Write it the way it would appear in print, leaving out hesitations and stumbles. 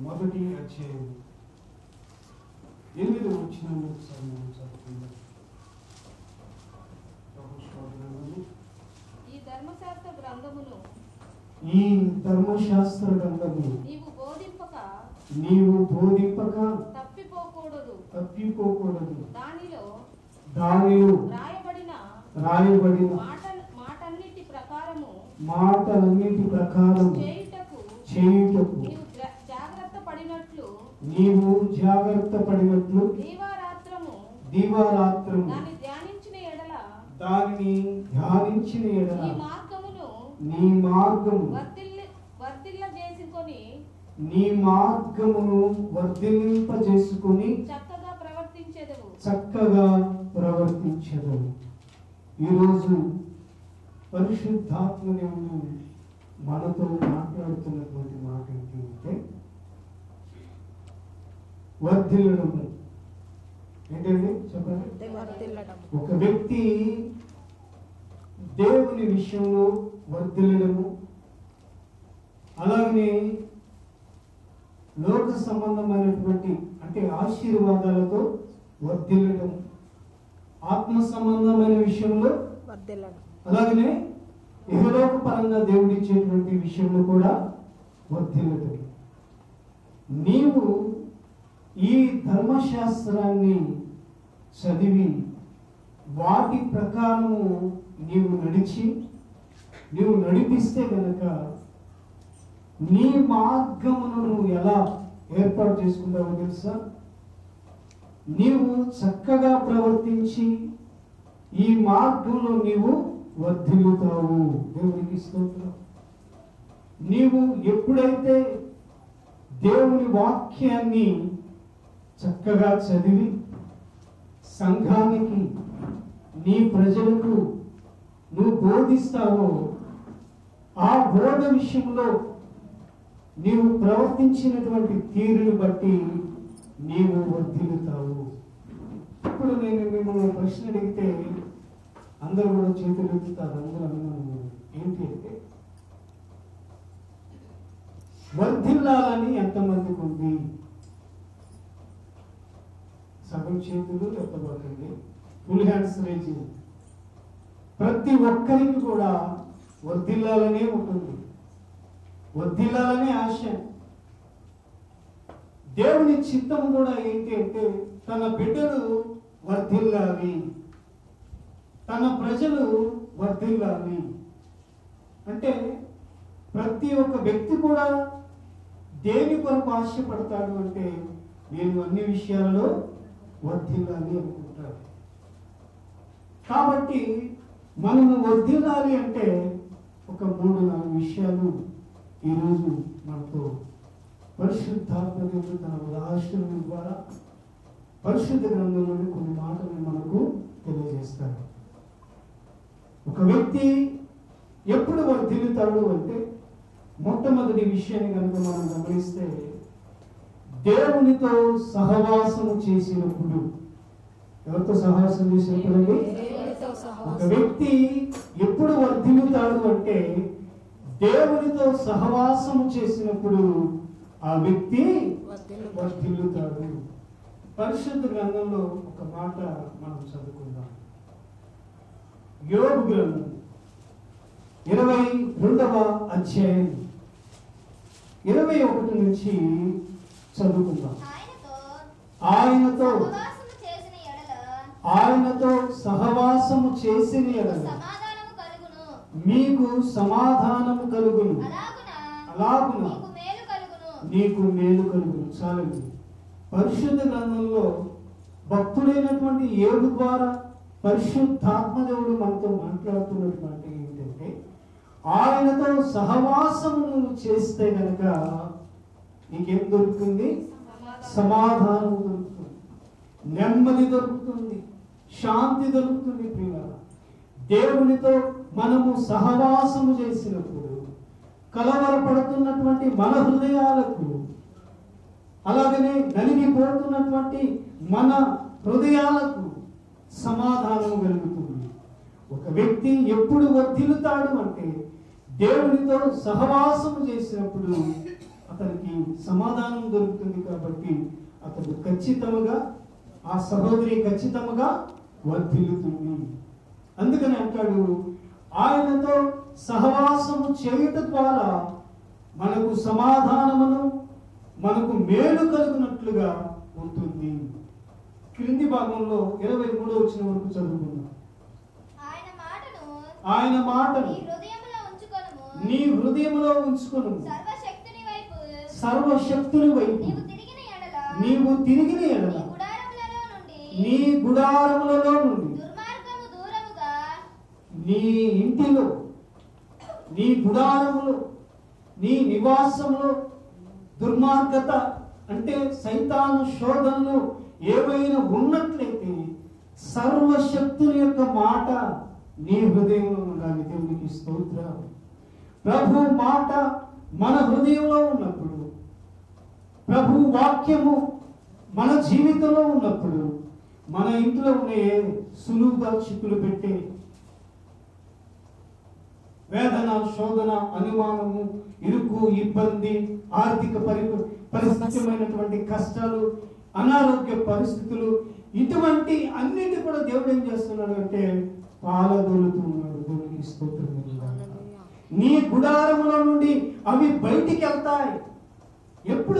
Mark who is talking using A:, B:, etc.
A: మొదటి అధ్యాయం 8వ వచనాన్ని చదువుకుందాం.
B: ఈ ధర్మశాస్త్ర గ్రంథమును
A: నీవు బోధింపక
B: తప్పిపోకూడదు. దానిలో
A: రాయబడిన మాటలన్నిటి ప్రకారము చేయుటకు నీవు జాగ్రత్త పడినట్లు దీవారాత్రము దానిని ధ్యానించిన ఎడల నీ మార్గమును వర్ధిల్లింపజేసుకుని చక్కగా ప్రవర్తించెదవు. ఈరోజు పరిశుద్ధాత్మ దేవుడు మనతో మాట్లాడుతున్నటువంటి మాట ఏంటంటే వర్ధిల్లడము. ఏంటండి చెప్పండి. ఒక వ్యక్తి దేవుని విషయంలో వర్ధిల్లడము, అలాగే లోక సంబంధమైనటువంటి అంటే ఆశీర్వాదాలతో వర్ధిల్లడం, ఆత్మ సంబంధమైన విషయంలో అలాగనే ఇహలోక పరంగా దేవుడిచ్చేటువంటి విషయంలో కూడా వర్ధిల్లడం. నీవు ఈ ధర్మశాస్త్రాన్ని చదివి వాటి ప్రకారము నీవు నడిపిస్తే గనక నీ మార్గమును నువ్వు ఎలా ఏర్పాటు చేసుకుంటావో తెలుసా? నీవు చక్కగా ప్రవర్తించి ఈ మార్గంలో నీవు వర్ధిల్లుతావు. దేవునికి స్తోత్రం. నీవు ఎప్పుడైతే దేవుని వాక్యాన్ని చక్కగా చదివి సంఘానికి నీ ప్రజలకు నువ్వు బోధిస్తావో ఆ బోధ విషయంలో నీవు ప్రవర్తించినటువంటి తీరుని బట్టి నీవు వర్ధిల్లుతావు. ఇప్పుడు నేను మిమ్మల్ని ప్రశ్న అడిగితే అందరూ కూడా చేతులు ఎత్తుతారు. అందరూ ఏంటి అంటే వర్ధిల్లాలని ఎంతమందికి ఉంది? సగం చేతులు ఎత్తబడుతుంది. Full hands raise. ప్రతి ఒక్కరికి కూడా వర్ధిల్లాలనే ఉంటుంది, వర్ధిల్లాలనే ఆశ. దేవుని చిత్తం కూడా ఏంటి అంటే తన బిడ్డలు వర్ధిల్లాలి, తన ప్రజలు వర్ధిల్లాలి. అంటే ప్రతి ఒక్క వ్యక్తి కూడా దేని కొరకు ఆశపడతాడు అంటే నేను అన్ని విషయాలలో వర్ధిల్లాలి అనుకుంటాడు. కాబట్టి మనము వర్ధిల్లాలి అంటే ఒక 3-4 విషయాలు ఈరోజు మనతో పరిశుద్ధాత్మ దేవుడు తన ఉదాహరణ ద్వారా పరిశుద్ధ గ్రంథంలోని కొన్ని మాటలు మనకు తెలియజేస్తాడు. ఒక వ్యక్తి ఎప్పుడు వర్ధిల్లుతాడు అంటే మొట్టమొదటి విషయాన్ని కనుక మనం గమనిస్తే దేవునితో సహవాసము చేసినప్పుడు. ఎవరితో సహవాసం చేసినప్పుడు? ఒక వ్యక్తి ఎప్పుడు వర్ధిల్లుతాడు అంటే దేవునితో సహవాసము చేసినప్పుడు ఆ వ్యక్తి వర్ధిల్లుతాడు. పరిశుద్ధ గ్రంథంలో ఒక మాట మనం చదువుకుందాం. యోబు గ్రంథం 22వ అధ్యాయం 21 నుంచి చదువుకుందాం. ఆయనతో సహవాసము చేసిన ఎడల మీకు సమాధానము కలుగును, అలాగున నీకు మేలు కలుగును. చాలండి. పరిశుద్ధ గ్రంథంలో భక్తుడైనటువంటి యోబు ద్వారా పరిశుద్ధాత్మదేవుడు మనతో మాట్లాడుతున్నటువంటి ఏంటంటే ఆయనతో సహవాసము నువ్వు చేస్తే గనక నీకేం దొరుకుతుంది? సమాధానం దొరుకుతుంది, నెమ్మది దొరుకుతుంది, శాంతి దొరుకుతుంది. ప్రియులారా, దేవునితో మనము సహవాసము చేసినప్పుడు కలవరపడుతున్నటువంటి మన హృదయాలకు, అలాగనే నలిగిపోతున్నటువంటి మన హృదయాలకు సమాధానం కలుగుతుంది. ఒక వ్యక్తి ఎప్పుడు వర్ధిల్లుతాడు అంటే దేవునితో సహవాసము చేసినప్పుడు అతనికి సమాధానం దొరుకుతుంది. కాబట్టి అతడు ఖచ్చితంగా, ఆ సహోదరి ఖచ్చితంగా వర్ధిల్లుతుంది. అందుకని అంటాడు, ఆయనతో సహవాసము చేయుట ద్వారా మనకు సమాధానమును, మనకు మేలు కలుగునట్లుగా ఉంటుంది. క్రింది భాగంలో 23వ వచనం వరకు చదువుకుందాం. ఆయన మాటను నీ హృదయములో ఉంచుకొను, సర్వశక్తుని వైపు నీవు తిరిగిన ఎడల నీ గుడారములలో నుండి, నీ ఇంటిలో, నీ గుడారములో, నీ నివాసములో దుర్మార్గత అంటే సైతాను శోధనలు ఏవైనా ఉన్నట్లయితే సర్వశక్తుని యొక్క మాట నీ హృదయంలో ఉండాలి. దేవునికి స్తోత్రం. ప్రభు మాట మన హృదయంలో ఉన్నప్పుడు, ప్రభు వాక్యము మన జీవితంలో ఉన్నప్పుడు, మన ఇంట్లో ఉండే సులువుగా చిక్కులు పెట్టే వేదన, శోధన, అనుమానము, ఇరుకు, ఇబ్బంది, ఆర్థిక పరిస్థితిమైనటువంటి కష్టాలు, అనారోగ్య పరిస్థితులు, ఇటువంటి అన్నిటి కూడా దేవుడు ఏం చేస్తున్నాడు అంటే పాలదొలుతున్నాడు. దేవునికి స్తోత్రం. నీ గుడారములో నుండి అవి బయటికి వెళ్తాయి. ఎప్పుడు